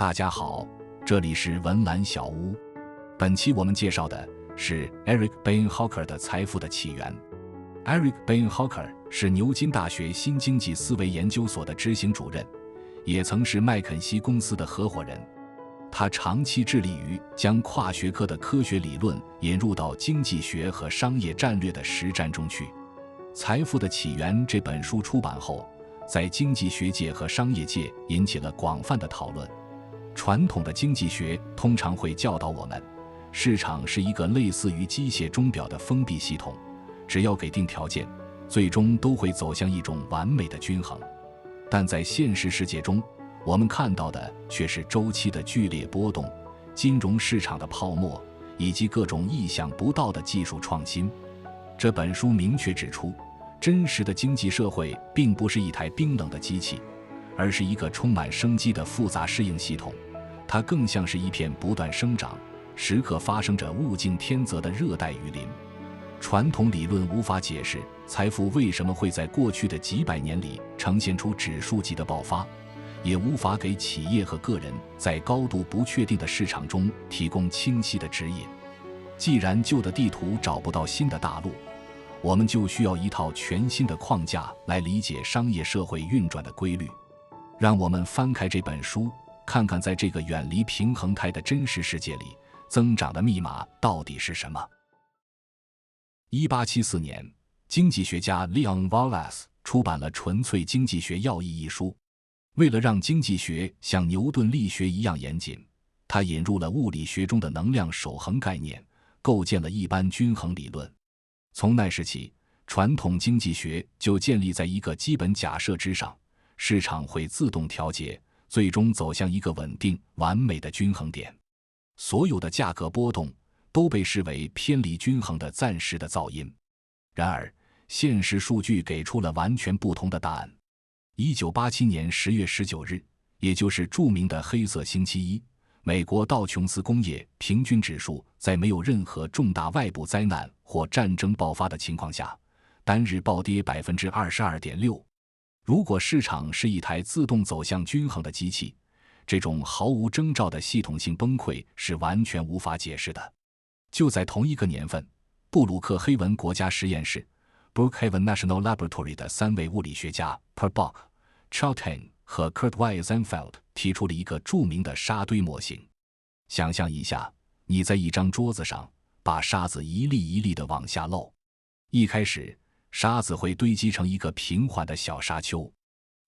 大家好，这里是文澜小屋。本期我们介绍的是 Eric Beinhocker 的财富的起源。Eric Beinhocker 是牛津大学新经济思维研究所的执行主任，也曾是麦肯锡公司的合伙人。他长期致力于将跨学科的科学理论引入到经济学和商业战略的实战中去。《财富的起源》这本书出版后，在经济学界和商业界引起了广泛的讨论。传统的经济学通常会教导我们，市场是一个类似于机械钟表的封闭系统，只要给定条件，最终都会走向一种完美的均衡。但在现实世界中，我们看到的却是周期的剧烈波动、金融市场的泡沫，以及各种意想不到的技术创新。这本书明确指出，真实的经济社会并不是一台冰冷的机器，而是一个充满生机的复杂适应系统。它更像是一片不断生长、时刻发生着物竞天择的热带雨林。传统理论无法解释财富为什么会在过去的几百年里呈现出指数级的爆发，也无法给企业和个人在高度不确定的市场中提供清晰的指引。既然旧的地图找不到新的大陆，我们就需要一套全新的框架来理解商业社会运转的规律。让我们翻开这本书，看看在这个远离平衡态的真实世界里，增长的密码到底是什么。1874年，经济学家 Leon Wallace 出版了《纯粹经济学要义》一书。为了让经济学像牛顿力学一样严谨，他引入了物理学中的能量守恒概念，构建了一般均衡理论。从那时起，传统经济学就建立在一个基本假设之上，市场会自动调节，最终走向一个稳定、完美的均衡点。所有的价格波动都被视为偏离均衡的暂时的噪音。然而，现实数据给出了完全不同的答案。1987年10月19日，也就是著名的黑色星期一，美国道琼斯工业平均指数在没有任何重大外部灾难或战争爆发的情况下，单日暴跌 22.6%。如果市场是一台自动走向均衡的机器，这种毫无征兆的系统性崩溃是完全无法解释的。就在同一个年份，布鲁克黑文国家实验室 Brookhaven National Laboratory 的3位物理学家 Per Bok、Chilton 和 Kurt Weisenfeld 提出了一个著名的沙堆模型。想象一下，你在一张桌子上把沙子一粒一粒地往下漏。一开始，沙子会堆积成一个平缓的小沙丘，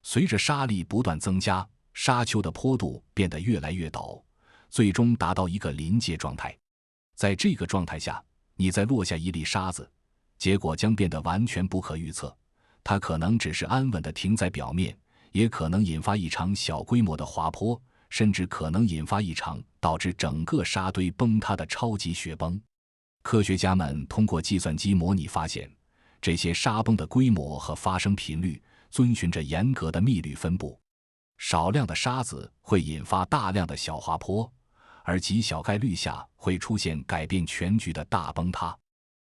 随着沙粒不断增加，沙丘的坡度变得越来越陡，最终达到一个临界状态。在这个状态下，你再落下一粒沙子，结果将变得完全不可预测。它可能只是安稳地停在表面，也可能引发一场小规模的滑坡，甚至可能引发一场导致整个沙堆崩塌的超级雪崩。科学家们通过计算机模拟发现，这些沙崩的规模和发生频率遵循着严格的密律分布。少量的沙子会引发大量的小滑坡，而极小概率下会出现改变全局的大崩塌。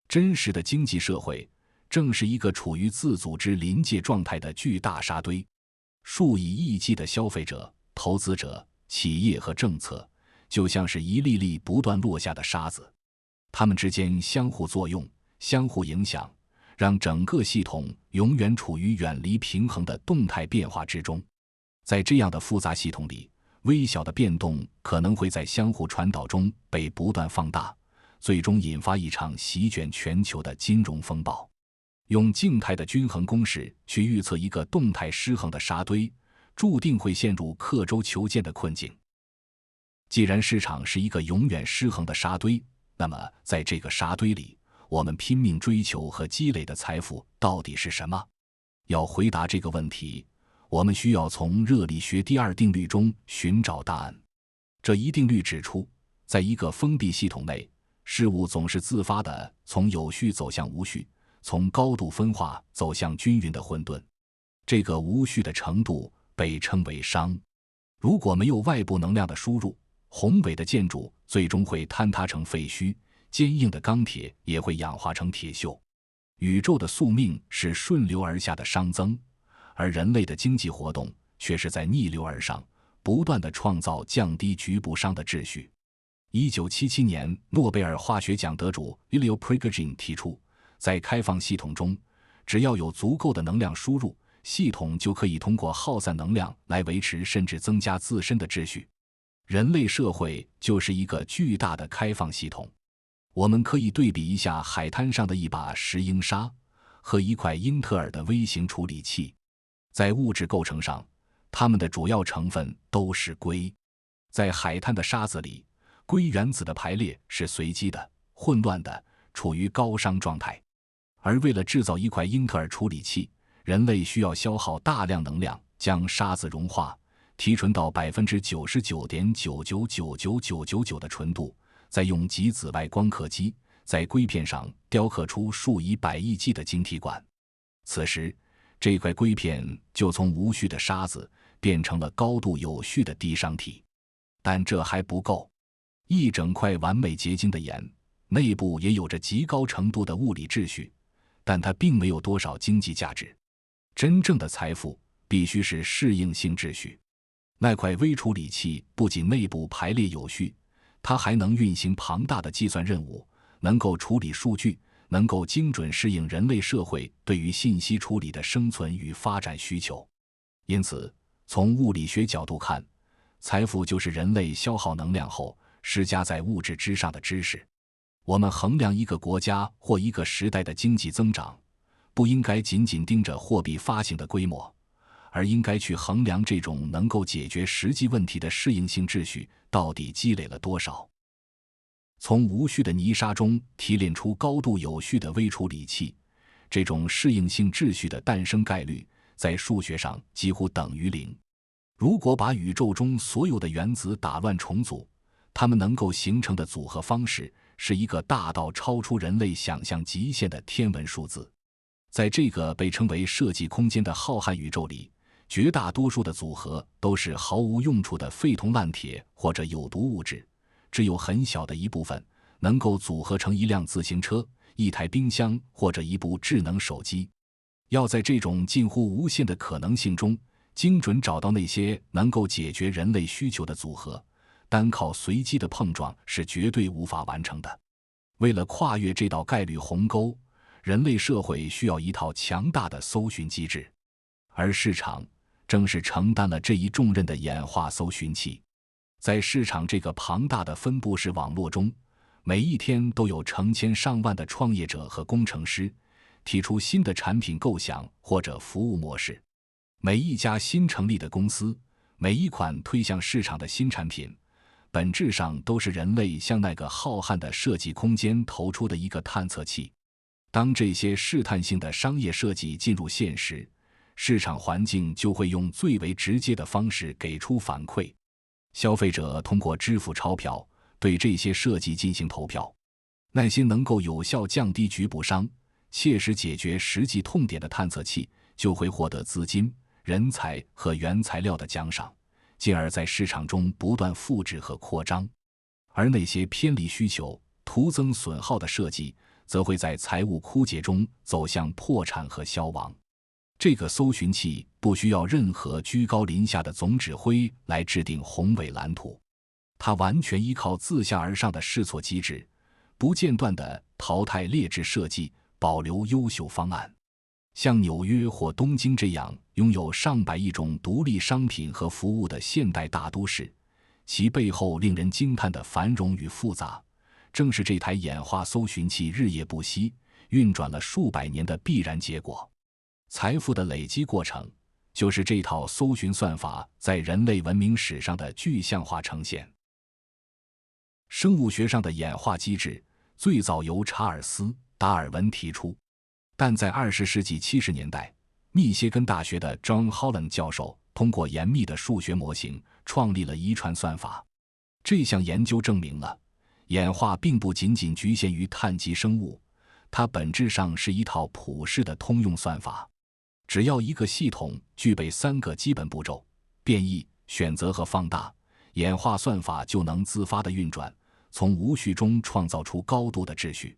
真实的经济社会正是一个处于自组织临界状态的巨大沙堆。数以亿计的消费者、投资者、企业和政策，就像是一粒粒不断落下的沙子，它们之间相互作用、相互影响，让整个系统永远处于远离平衡的动态变化之中。在这样的复杂系统里，微小的变动可能会在相互传导中被不断放大，最终引发一场席卷全球的金融风暴。用静态的均衡公式去预测一个动态失衡的沙堆，注定会陷入刻舟求剑的困境。既然市场是一个永远失衡的沙堆，那么在这个沙堆里，我们拼命追求和积累的财富到底是什么？要回答这个问题，我们需要从热力学第2定律中寻找答案。这一定律指出，在一个封闭系统内，事物总是自发地从有序走向无序，从高度分化走向均匀的混沌。这个无序的程度被称为熵。如果没有外部能量的输入，宏伟的建筑最终会坍塌成废墟，坚硬的钢铁也会氧化成铁锈。宇宙的宿命是顺流而下的熵增，而人类的经济活动却是在逆流而上，不断地创造降低局部熵的秩序。1977年，诺贝尔化学奖得主 Ilya Prigogine 提出，在开放系统中，只要有足够的能量输入，系统就可以通过耗散能量来维持甚至增加自身的秩序。人类社会就是一个巨大的开放系统。我们可以对比一下海滩上的一把石英砂和一块英特尔的微型处理器。在物质构成上，它们的主要成分都是硅。在海滩的沙子里，硅原子的排列是随机的、混乱的，处于高熵状态。而为了制造一块英特尔处理器，人类需要消耗大量能量，将沙子融化，提纯到 99.9999999% 的纯度，再用极紫外光刻机在硅片上雕刻出数以百亿计的晶体管。此时，这块硅片就从无序的沙子变成了高度有序的低熵体。但这还不够，一整块完美结晶的盐内部也有着极高程度的物理秩序，但它并没有多少经济价值。真正的财富必须是适应性秩序。那块微处理器不仅内部排列有序，它还能运行庞大的计算任务，能够处理数据，能够精准适应人类社会对于信息处理的生存与发展需求。因此，从物理学角度看，财富就是人类消耗能量后施加在物质之上的知识。我们衡量一个国家或一个时代的经济增长，不应该仅仅盯着货币发行的规模，而应该去衡量这种能够解决实际问题的适应性秩序到底积累了多少。从无序的泥沙中提炼出高度有序的微处理器，这种适应性秩序的诞生概率在数学上几乎等于0。如果把宇宙中所有的原子打乱重组，它们能够形成的组合方式是一个大到超出人类想象极限的天文数字。在这个被称为设计空间的浩瀚宇宙里，绝大多数的组合都是毫无用处的废铜烂铁或者有毒物质，只有很小的一部分能够组合成一辆自行车、一台冰箱或者一部智能手机。要在这种近乎无限的可能性中精准找到那些能够解决人类需求的组合，单靠随机的碰撞是绝对无法完成的。为了跨越这道概率鸿沟，人类社会需要一套强大的搜寻机制，而市场正是承担了这一重任的演化搜寻器。在市场这个庞大的分布式网络中，每一天都有成千上万的创业者和工程师提出新的产品构想或者服务模式。每一家新成立的公司，每一款推向市场的新产品，本质上都是人类向那个浩瀚的设计空间投出的一个探测器。当这些试探性的商业设计进入现实，市场环境就会用最为直接的方式给出反馈。消费者通过支付钞票对这些设计进行投票。那些能够有效降低局部熵、切实解决实际痛点的探测器就会获得资金、人才和原材料的奖赏，进而在市场中不断复制和扩张。而那些偏离需求、徒增损耗的设计则会在财务枯竭中走向破产和消亡。这个搜寻器不需要任何居高临下的总指挥来制定宏伟蓝图，它完全依靠自下而上的试错机制，不间断地淘汰劣质设计，保留优秀方案。像纽约或东京这样拥有上百亿种独立商品和服务的现代大都市，其背后令人惊叹的繁荣与复杂，正是这台演化搜寻器日夜不息、运转了数百年的必然结果。财富的累积过程，就是这套搜寻算法在人类文明史上的具象化呈现。生物学上的演化机制最早由查尔斯·达尔文提出，但在20世纪70年代，密歇根大学的 John Holland 教授通过严密的数学模型创立了遗传算法。这项研究证明了，演化并不仅仅局限于碳基生物，它本质上是一套普世的通用算法。只要一个系统具备3个基本步骤：变异、选择和放大，演化算法就能自发地运转，从无序中创造出高度的秩序。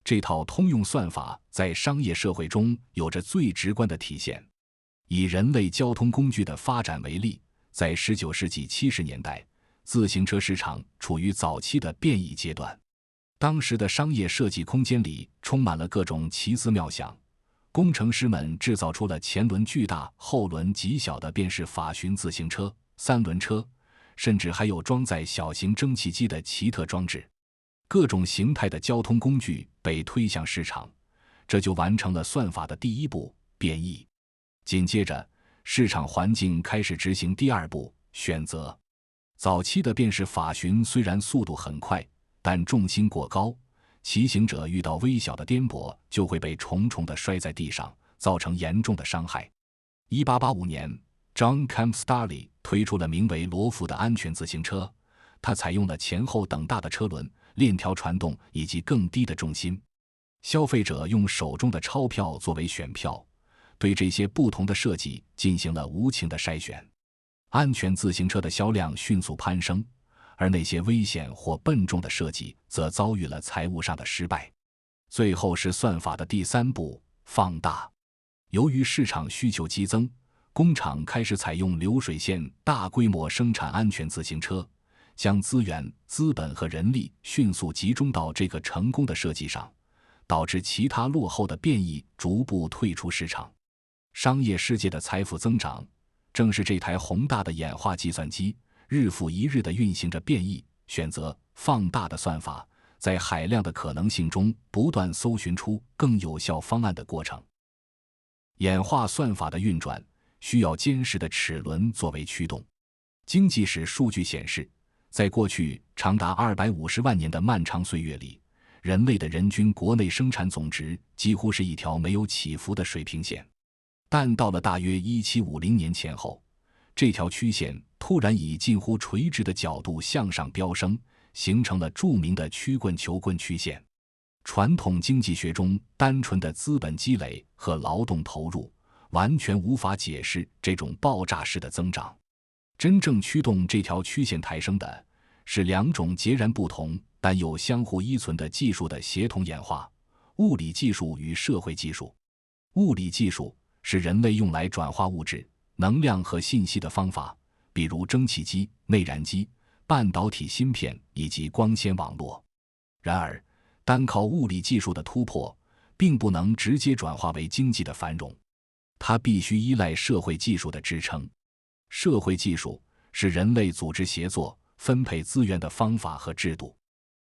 这套通用算法在商业社会中有着最直观的体现。以人类交通工具的发展为例，在19世纪70年代，自行车市场处于早期的变异阶段。当时的商业设计空间里充满了各种奇思妙想，工程师们制造出了前轮巨大、后轮极小的便是法巡自行车、三轮车，甚至还有装载小型蒸汽机的奇特装置。各种形态的交通工具被推向市场，这就完成了算法的第一步变异。紧接着，市场环境开始执行第二步选择。早期的便是法巡虽然速度很快，但重心过高，骑行者遇到微小的颠簸就会被重重地摔在地上，造成严重的伤害。1885年 John Campstarley 推出了名为罗孚的安全自行车，它采用了前后等大的车轮、链条传动以及更低的重心。消费者用手中的钞票作为选票，对这些不同的设计进行了无情的筛选。安全自行车的销量迅速攀升，而那些危险或笨重的设计则遭遇了财务上的失败。最后是算法的第三步放大。由于市场需求激增，工厂开始采用流水线大规模生产安全自行车，将资源、资本和人力迅速集中到这个成功的设计上，导致其他落后的变异逐步退出市场。商业世界的财富增长，正是这台宏大的演化计算机日复一日地运行着变异、选择、放大的算法，在海量的可能性中不断搜寻出更有效方案的过程。演化算法的运转需要坚实的齿轮作为驱动。经济史数据显示，在过去长达250万年的漫长岁月里，人类的人均国内生产总值几乎是一条没有起伏的水平线。但到了大约1750年前后，这条曲线突然以近乎垂直的角度向上飙升，形成了著名的曲棍球棍曲线。传统经济学中单纯的资本积累和劳动投入完全无法解释这种爆炸式的增长。真正驱动这条曲线抬升的是两种截然不同但又相互依存的技术的协同演化：物理技术与社会技术。物理技术是人类用来转化物质、能量和信息的方法，比如蒸汽机、内燃机、半导体芯片以及光纤网络。然而，单靠物理技术的突破，并不能直接转化为经济的繁荣，它必须依赖社会技术的支撑。社会技术是人类组织协作、分配资源的方法和制度。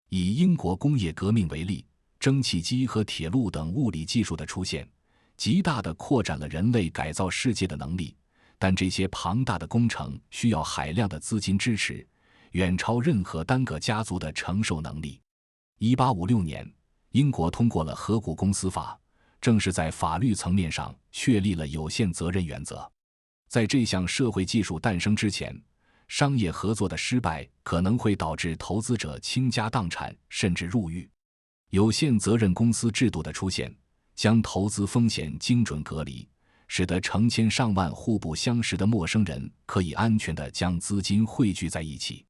以英国工业革命为例，蒸汽机和铁路等物理技术的出现，极大地扩展了人类改造世界的能力，但这些庞大的工程需要海量的资金支持，远超任何单个家族的承受能力。1856年，英国通过了合股公司法，正是在法律层面上确立了有限责任原则。在这项社会技术诞生之前，商业合作的失败可能会导致投资者倾家荡产甚至入狱。有限责任公司制度的出现，将投资风险精准隔离，使得成千上万互不相识的陌生人可以安全地将资金汇聚在一起。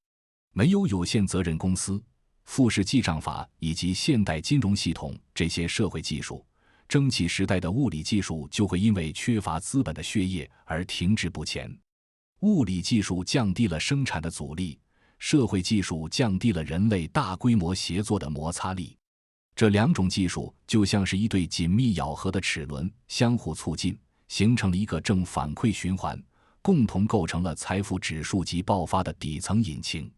没有有限责任公司、复式记账法以及现代金融系统这些社会技术，蒸汽时代的物理技术就会因为缺乏资本的血液而停滞不前。物理技术降低了生产的阻力，社会技术降低了人类大规模协作的摩擦力。这两种技术就像是一对紧密咬合的齿轮，相互促进，形成了一个正反馈循环，共同构成了财富指数级爆发的底层引擎。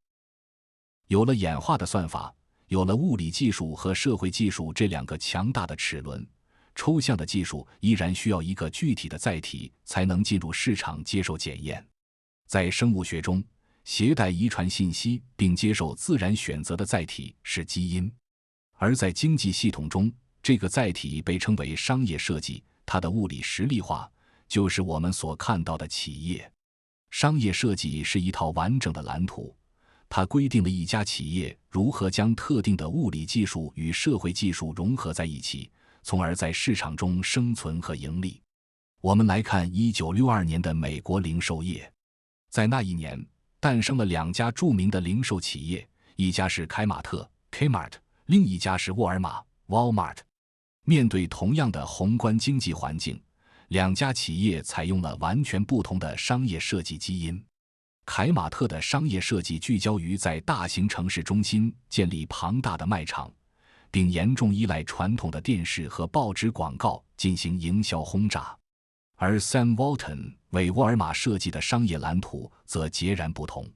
有了演化的算法，有了物理技术和社会技术这两个强大的齿轮，抽象的技术依然需要一个具体的载体才能进入市场接受检验。在生物学中，携带遗传信息并接受自然选择的载体是基因，而在经济系统中，这个载体被称为商业设计，它的物理实例化就是我们所看到的企业。商业设计是一套完整的蓝图，它规定了一家企业如何将特定的物理技术与社会技术融合在一起，从而在市场中生存和盈利。我们来看1962年的美国零售业。在那一年，诞生了两家著名的零售企业，一家是开马特 Kmart， 另一家是沃尔玛 Walmart。 面对同样的宏观经济环境，两家企业采用了完全不同的商业设计基因。凯马特的商业设计聚焦于在大型城市中心建立庞大的卖场，并严重依赖传统的电视和报纸广告进行营销轰炸。而 Sam Walton 为沃尔玛设计的商业蓝图则截然不同，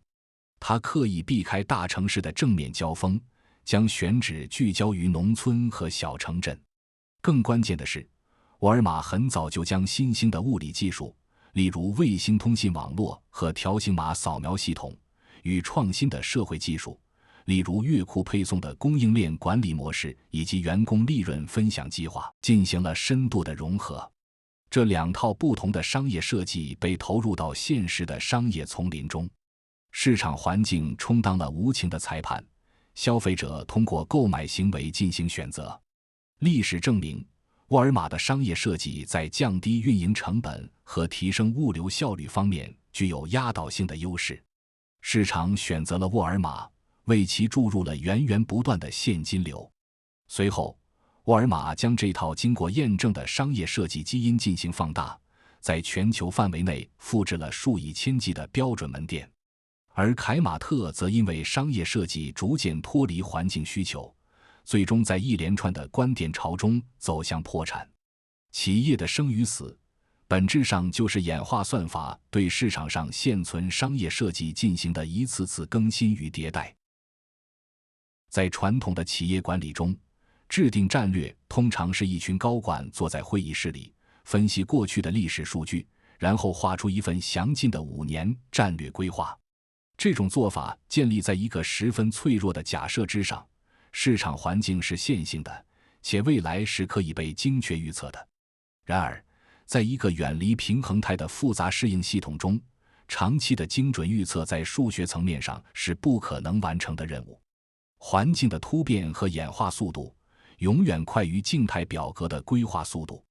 他刻意避开大城市的正面交锋，将选址聚焦于农村和小城镇。更关键的是，沃尔玛很早就将新兴的物理技术，例如卫星通信网络和条形码扫描系统，与创新的社会技术，例如月库配送的供应链管理模式以及员工利润分享计划，进行了深度的融合。这两套不同的商业设计被投入到现实的商业丛林中，市场环境充当了无情的裁判，消费者通过购买行为进行选择。历史证明，沃尔玛的商业设计在降低运营成本和提升物流效率方面具有压倒性的优势。市场选择了沃尔玛，为其注入了源源不断的现金流。随后，沃尔玛将这套经过验证的商业设计基因进行放大，在全球范围内复制了数以千计的标准门店。而凯马特则因为商业设计逐渐脱离环境需求，最终在一连串的关店潮中走向破产。企业的生与死，本质上就是演化算法对市场上现存商业设计进行的一次次更新与迭代。在传统的企业管理中，制定战略通常是一群高管坐在会议室里，分析过去的历史数据，然后画出一份详尽的5年战略规划。这种做法建立在一个十分脆弱的假设之上，市场环境是线性的，且未来是可以被精确预测的。然而，在一个远离平衡态的复杂适应系统中，长期的精准预测在数学层面上是不可能完成的任务。环境的突变和演化速度永远快于静态表格的规划速度，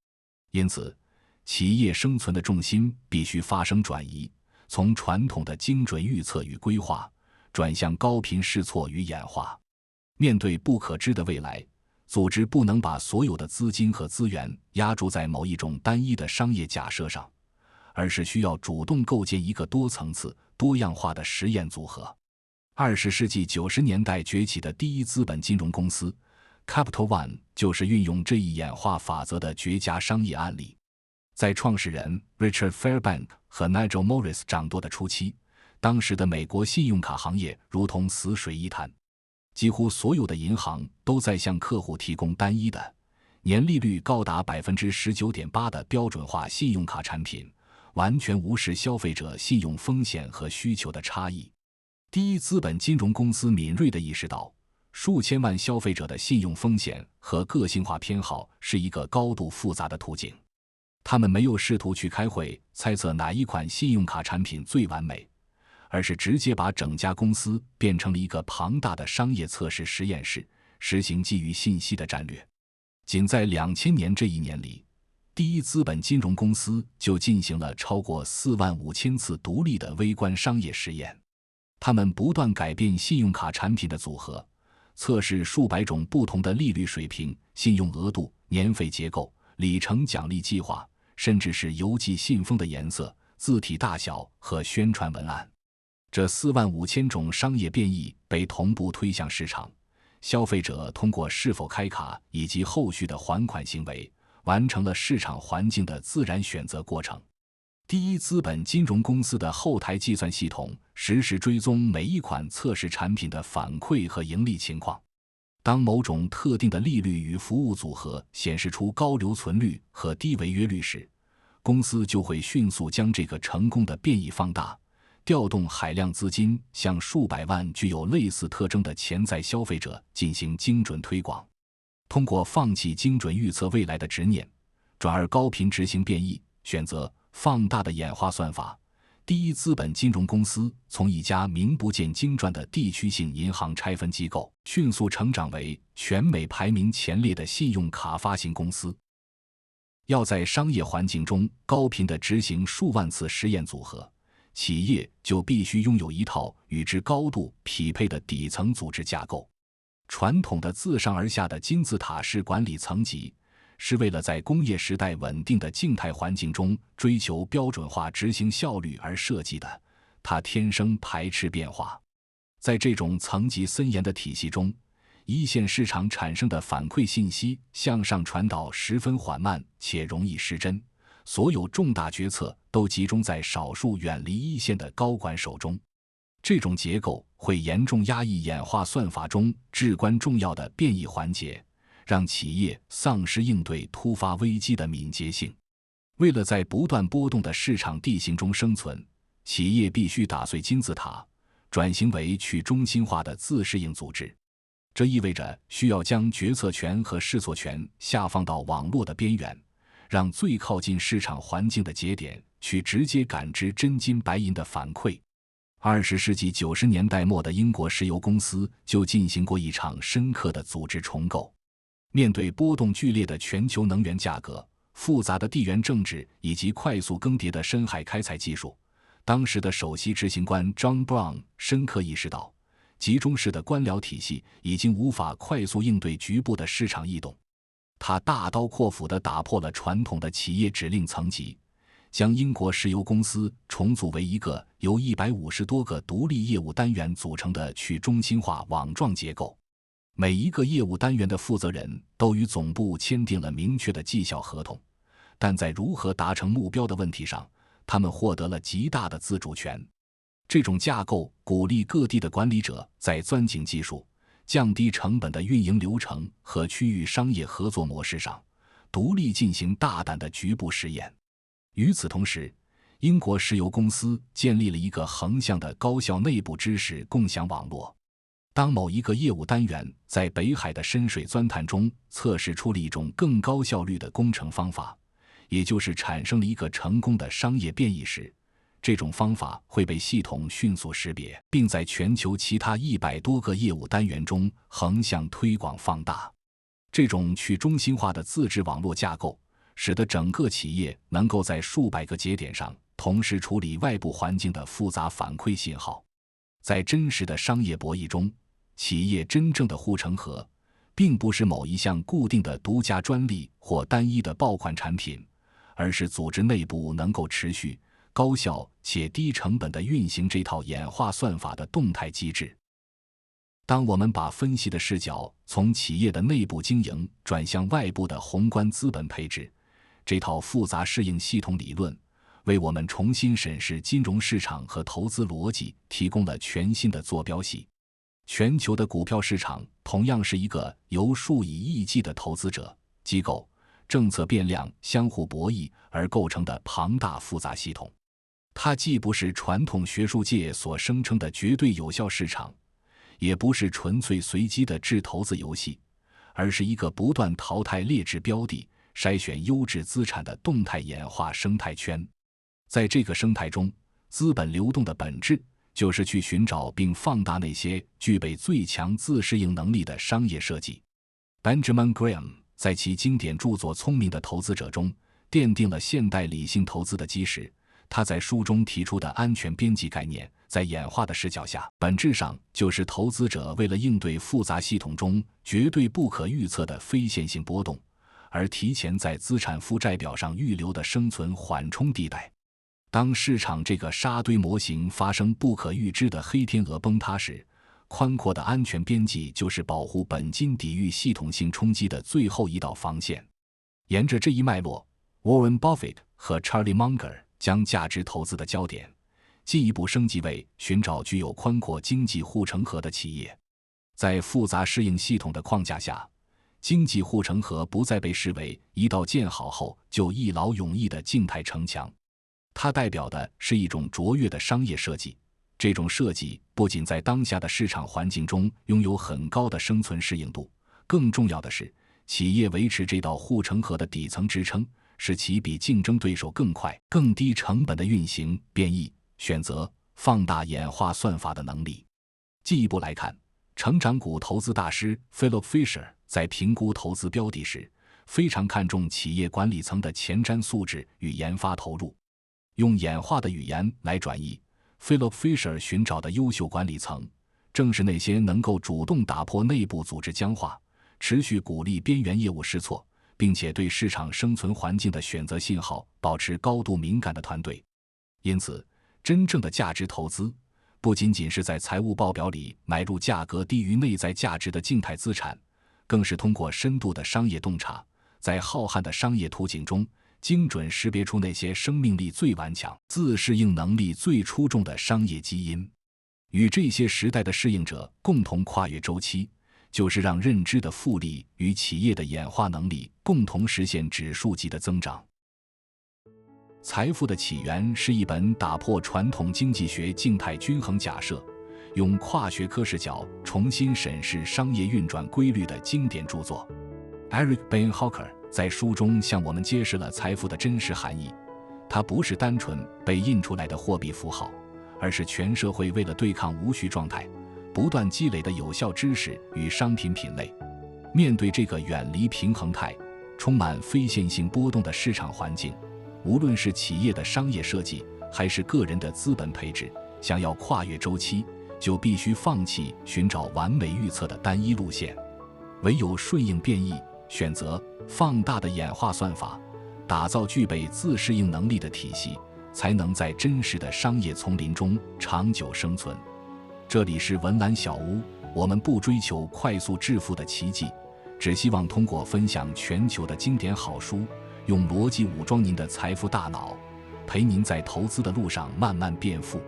因此，企业生存的重心必须发生转移，从传统的精准预测与规划，转向高频试错与演化。面对不可知的未来，组织不能把所有的资金和资源压注在某一种单一的商业假设上，而是需要主动构建一个多层次、多样化的实验组合。20世纪90年代崛起的第一资本金融公司Capital One 就是运用这一演化法则的绝佳商业案例。在创始人 Richard Fairbank 和 Nigel Morris 掌舵的初期，当时的美国信用卡行业如同死水一潭，几乎所有的银行都在向客户提供单一的、年利率高达 19.8% 的标准化信用卡产品，完全无视消费者信用风险和需求的差异。第一资本金融公司敏锐地意识到，数千万消费者的信用风险和个性化偏好是一个高度复杂的途径。他们没有试图去开会猜测哪一款信用卡产品最完美，而是直接把整家公司变成了一个庞大的商业测试实验室，实行基于信息的战略。仅在2000年这一年里，第一资本金融公司就进行了超过45000次独立的微观商业实验。他们不断改变信用卡产品的组合，测试数百种不同的利率水平、信用额度、年费结构、里程奖励计划，甚至是邮寄信封的颜色、字体大小和宣传文案。这45000种商业变异被同步推向市场，消费者通过是否开卡以及后续的还款行为，完成了市场环境的自然选择过程。第一资本金融公司的后台计算系统实时追踪每一款测试产品的反馈和盈利情况。当某种特定的利率与服务组合显示出高留存率和低违约率时，公司就会迅速将这个成功的变异放大，调动海量资金向数百万具有类似特征的潜在消费者进行精准推广。通过放弃精准预测未来的执念，转而高频执行变异，选择放大的演化算法，第一资本金融公司从一家名不见经传的地区性银行拆分机构，迅速成长为全美排名前列的信用卡发行公司。要在商业环境中高频地执行数万次实验组合，企业就必须拥有一套与之高度匹配的底层组织架构。传统的自上而下的金字塔式管理层级，是为了在工业时代稳定的静态环境中追求标准化执行效率而设计的，它天生排斥变化。在这种层级森严的体系中，一线市场产生的反馈信息向上传导十分缓慢且容易失真，所有重大决策都集中在少数远离一线的高管手中。这种结构会严重压抑演化算法中至关重要的变异环节，让企业丧失应对突发危机的敏捷性。为了在不断波动的市场地形中生存，企业必须打碎金字塔，转型为去中心化的自适应组织。这意味着需要将决策权和试错权下放到网络的边缘，让最靠近市场环境的节点去直接感知真金白银的反馈。20世纪90年代末的英国石油公司就进行过一场深刻的组织重构。面对波动剧烈的全球能源价格、复杂的地缘政治以及快速更迭的深海开采技术，当时的首席执行官 John Brown 深刻意识到，集中式的官僚体系已经无法快速应对局部的市场异动。他大刀阔斧地打破了传统的企业指令层级，将英国石油公司重组为一个由150多个独立业务单元组成的去中心化网状结构。每一个业务单元的负责人都与总部签订了明确的绩效合同，但在如何达成目标的问题上，他们获得了极大的自主权。这种架构鼓励各地的管理者在钻井技术、降低成本的运营流程和区域商业合作模式上，独立进行大胆的局部实验。与此同时，英国石油公司建立了一个横向的高效内部知识共享网络。当某一个业务单元在北海的深水钻探中测试出了一种更高效率的工程方法，也就是产生了一个成功的商业变异时，这种方法会被系统迅速识别，并在全球其他100多个业务单元中横向推广放大。这种去中心化的自治网络架构，使得整个企业能够在数百个节点上同时处理外部环境的复杂反馈信号。在真实的商业博弈中，企业真正的护城河，并不是某一项固定的独家专利或单一的爆款产品，而是组织内部能够持续、高效且低成本地运行这套演化算法的动态机制。当我们把分析的视角从企业的内部经营转向外部的宏观资本配置，这套复杂适应系统理论为我们重新审视金融市场和投资逻辑提供了全新的坐标系。全球的股票市场同样是一个由数以亿计的投资者、机构、政策变量相互博弈而构成的庞大复杂系统。它既不是传统学术界所声称的绝对有效市场，也不是纯粹随机的智投资游戏，而是一个不断淘汰劣质标的、筛选优质资产的动态演化生态圈。在这个生态中，资本流动的本质就是去寻找并放大那些具备最强自适应能力的商业设计。Benjamin Graham 在其经典著作《聪明的投资者》中奠定了现代理性投资的基石。他在书中提出的安全边际概念，在演化的视角下，本质上就是投资者为了应对复杂系统中绝对不可预测的非线性波动，而提前在资产负债表上预留的生存缓冲地带。当市场这个沙堆模型发生不可预知的黑天鹅崩塌时，宽阔的安全边际就是保护本金抵御系统性冲击的最后一道防线。沿着这一脉络， Warren Buffett 和 Charlie Munger 将价值投资的焦点进一步升级为寻找具有宽阔经济护城河的企业。在复杂适应系统的框架下，经济护城河不再被视为一道建好后就一劳永逸的静态城墙，它代表的是一种卓越的商业设计。这种设计不仅在当下的市场环境中拥有很高的生存适应度，更重要的是，企业维持这道护城河的底层支撑，使其比竞争对手更快、更低成本的运行变异、选择、放大演化算法的能力。进一步来看，成长股投资大师 Philip Fisher 在评估投资标的时，非常看重企业管理层的前瞻素质与研发投入。用演化的语言来转译 Philip Fisher 寻找的优秀管理层，正是那些能够主动打破内部组织僵化，持续鼓励边缘业务试错，并且对市场生存环境的选择信号保持高度敏感的团队。因此，真正的价值投资不仅仅是在财务报表里买入价格低于内在价值的静态资产，更是通过深度的商业洞察，在浩瀚的商业图景中精准识别出那些生命力最顽强、自适应能力最出众的商业基因，与这些时代的适应者共同跨越周期，就是让认知的复利与企业的演化能力共同实现指数级的增长。财富的起源是一本打破传统经济学静态均衡假设，用跨学科视角重新审视商业运转规律的经典著作。Eric Beinhocker 在书中向我们揭示了财富的真实含义，它不是单纯被印出来的货币符号，而是全社会为了对抗无序状态不断积累的有效知识与商品品类。面对这个远离平衡态、充满非线性波动的市场环境，无论是企业的商业设计还是个人的资本配置，想要跨越周期，就必须放弃寻找完美预测的单一路线，唯有顺应变异，选择放大的演化算法，打造具备自适应能力的体系，才能在真实的商业丛林中长久生存。这里是文澜小屋，我们不追求快速致富的奇迹，只希望通过分享全球的经典好书，用逻辑武装您的财富大脑，陪您在投资的路上慢慢变富。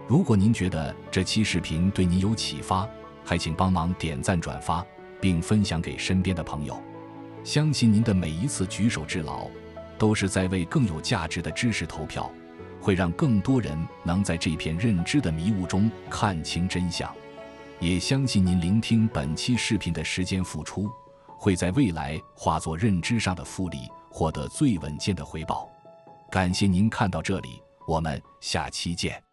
如果您觉得这期视频对您有启发，还请帮忙点赞转发，并分享给身边的朋友。相信您的每一次举手之劳，都是在为更有价值的知识投票，会让更多人能在这片认知的迷雾中看清真相。也相信您聆听本期视频的时间付出，会在未来化作认知上的复利，获得最稳健的回报。感谢您看到这里，我们下期见。